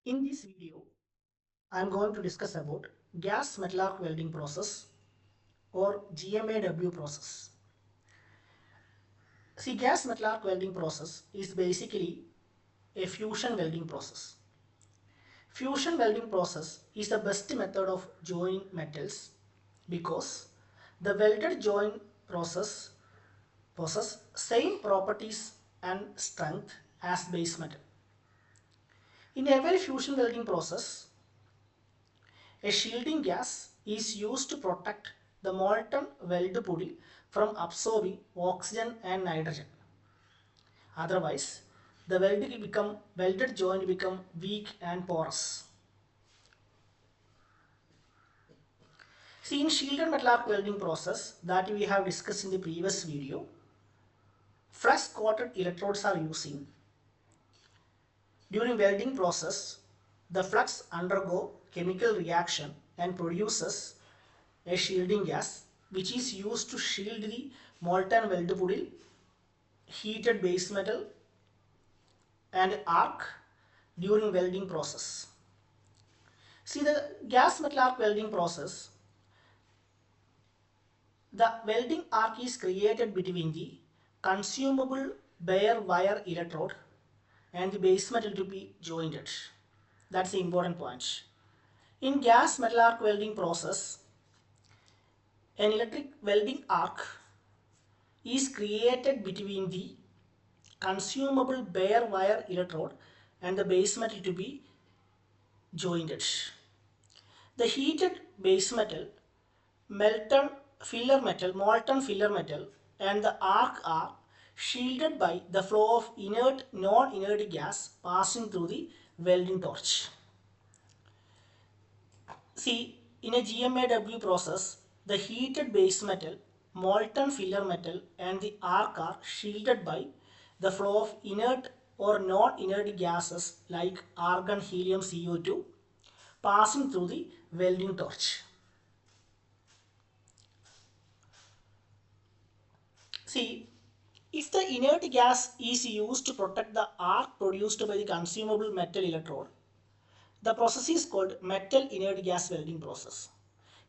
In this video, I am going to discuss about gas metal arc welding process or GMAW process. See, gas metal arc welding process is basically a fusion welding process. Fusion welding process is the best method of joining metals because the welded joint process possesses same properties and strength as base metal. In every fusion welding process, a shielding gas is used to protect the molten weld putty from absorbing oxygen and nitrogen. Otherwise, the welded joint become weak and porous. See, in shielded metal arc welding process that we have discussed in the previous video, fresh coated electrodes are using. During welding process, the flux undergo chemical reaction and produces a shielding gas which is used to shield the molten weld putty, heated base metal and arc during welding process. See, the gas metal arc welding process, the welding arc is created between the consumable bare wire electrode and the base metal to be jointed. That's the important point. In gas metal arc welding process, an electric welding arc is created between the consumable bare wire electrode and the base metal to be jointed. The heated base metal, molten filler metal and the arc are shielded by the flow of inert non-inert gas passing through the welding torch. See, in a GMAW process, the heated base metal, molten filler metal and the arc are shielded by the flow of inert or non-inert gases like argon, helium, CO2 passing through the welding torch. See, if the inert gas is used to protect the arc produced by the consumable metal electrode, the process is called metal inert gas welding process.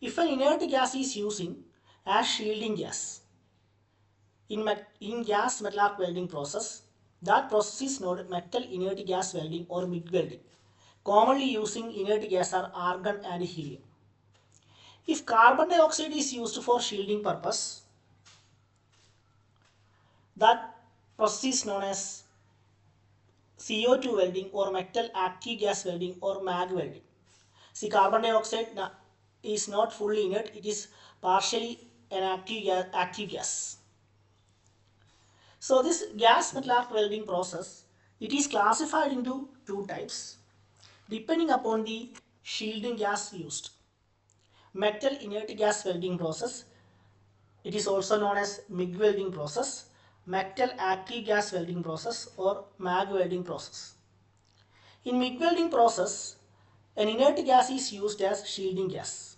If an inert gas is using as shielding gas in gas metal arc welding process, that process is known metal inert gas welding or MIG welding. Commonly using inert gas are argon and helium. If carbon dioxide is used for shielding purpose, that process is known as CO2 welding or metal active gas welding or MAG welding. See, carbon dioxide is not fully inert, it is partially an active gas. So this gas metal arc welding process, it is classified into two types depending upon the shielding gas used. Metal inert gas welding process, it is also known as MIG welding process, metal active gas welding process or MAG welding process. In MIG welding process, an inert gas is used as shielding gas.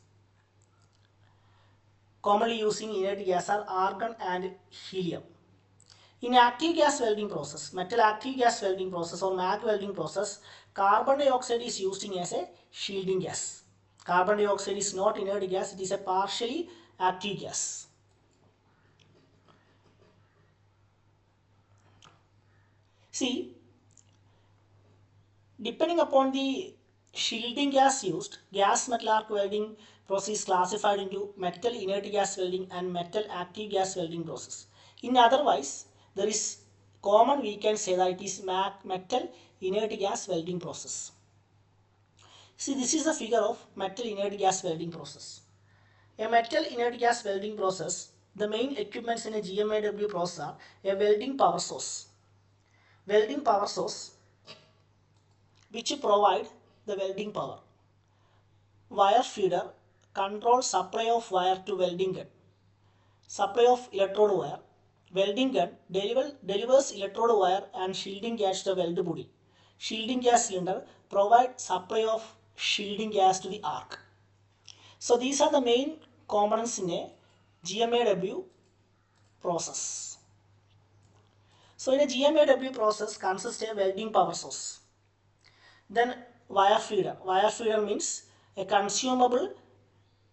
Commonly using inert gas are argon and helium. In active gas welding process, metal active gas welding process or MAG welding process, carbon dioxide is used as a shielding gas. Carbon dioxide is not inert gas, it is a partially active gas. See, depending upon the shielding gas used, gas metal arc welding process is classified into metal inert gas welding and metal active gas welding process. In otherwise, there is common we can say that it is metal inert gas welding process. See, this is a figure of metal inert gas welding process. A metal inert gas welding process, the main equipments in a GMAW process are a welding power source. Welding power source which provide the welding power. Wire feeder control supply of wire to welding gun. Supply of electrode wire. Welding gun delivers electrode wire and shielding gas to the weld body. Shielding gas cylinder provide supply of shielding gas to the arc. So these are the main components in a GMAW process. So in a GMAW process consists a welding power source. Then wire feeder. Wire feeder means a consumable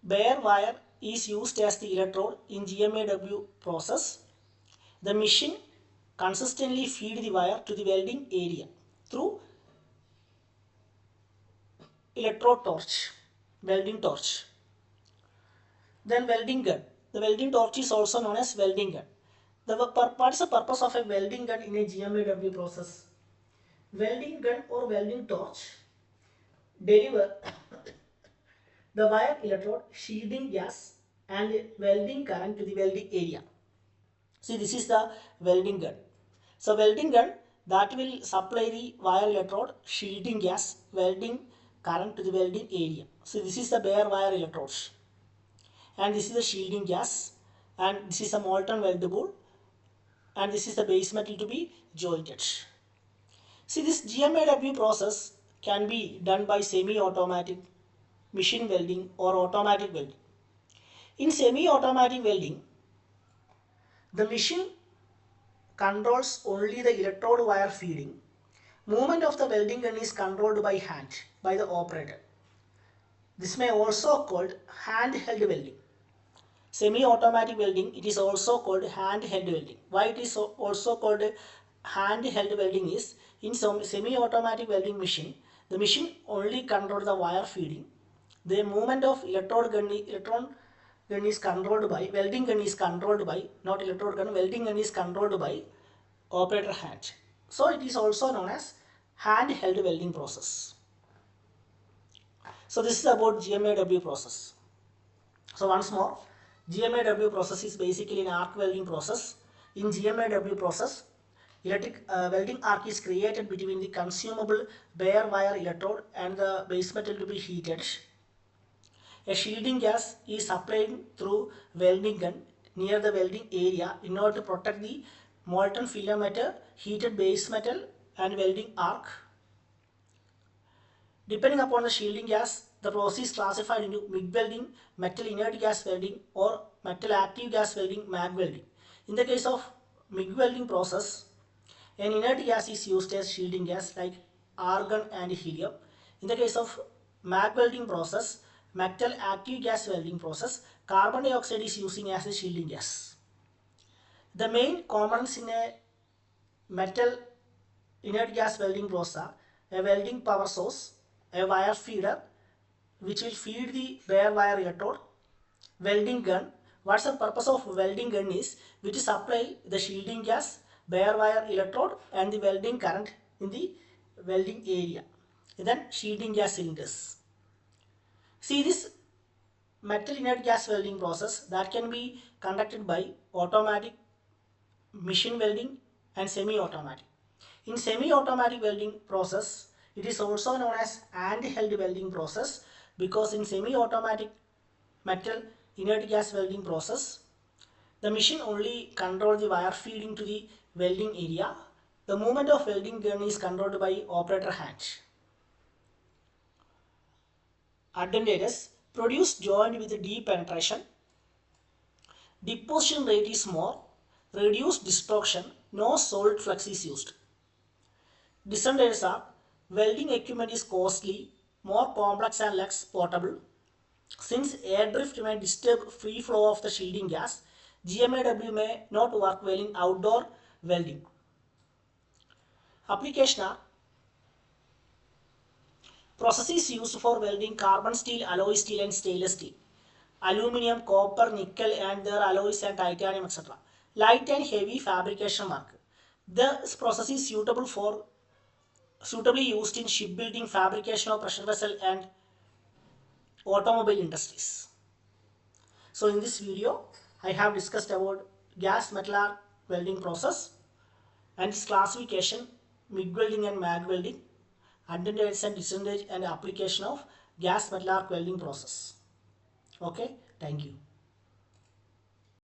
bare wire is used as the electrode in GMAW process. The machine consistently feed the wire to the welding area through electrode torch, welding torch. Then welding gun. The welding torch is also known as welding gun. What is the purpose of a welding gun in a GMAW process? Welding gun or welding torch deliver the wire electrode shielding gas and welding current to the welding area. See, this is the welding gun. So welding gun that will supply the wire electrode shielding gas, welding current to the welding area. So this is the bare wire electrodes, and this is the shielding gas, and this is a molten weldable, and this is the base metal to be jointed. See, this GMAW process can be done by semi-automatic machine welding or automatic welding. In semi-automatic welding, the machine controls only the electrode wire feeding. Movement of the welding gun is controlled by hand by the operator. This may also called handheld welding. Semi-automatic welding, it is also called handheld welding. Why it is also called handheld welding is, in some semi-automatic welding machine, the machine only controls the wire feeding. The movement of electron gun is controlled by, welding gun is controlled by, not electrode gun, welding gun is controlled by operator hand. So it is also known as handheld welding process. So this is about GMAW process. So once more, GMAW process is basically an arc welding process. In GMAW process, welding arc is created between the consumable bare wire electrode and the base metal to be heated. A shielding gas is applied through welding gun near the welding area in order to protect the molten filament, heated base metal and welding arc. Depending upon the shielding gas, the process is classified into MIG welding, metal inert gas welding or metal active gas welding, MAG welding. In the case of MIG welding process, an inert gas is used as shielding gas like argon and helium. In the case of MAG welding process, metal active gas welding process, carbon dioxide is using as a shielding gas. The main components in a metal inert gas welding process are a welding power source, a wire feeder which will feed the bare wire electrode, welding gun. What's the purpose of welding gun is, which is supply the shielding gas, bare wire electrode and the welding current in the welding area. Then shielding gas cylinders. See, this metal inert gas welding process that can be conducted by automatic, machine welding and semi-automatic. In semi-automatic welding process, it is also known as handheld welding process, because in semi-automatic metal inert gas welding process, the machine only controls the wire feeding to the welding area. The movement of welding gun is controlled by operator hand. Advantages: produce joint with deep penetration, deposition rate is more, reduced distortion, no solid flux is used. Disadvantages are: welding equipment is costly, more complex and less portable. Since air drift may disturb free flow of the shielding gas, GMAW may not work well in outdoor welding. Application are: processes used for welding carbon steel, alloy steel and stainless steel, aluminum, copper, nickel and their alloys and titanium, etc. Light and heavy fabrication work. This process is suitably used in shipbuilding, fabrication of pressure vessel and automobile industries. So in this video, I have discussed about gas metal arc welding process and its classification, MIG welding and MAG welding, advantages and disadvantages and application of gas metal arc welding process. Okay, thank you.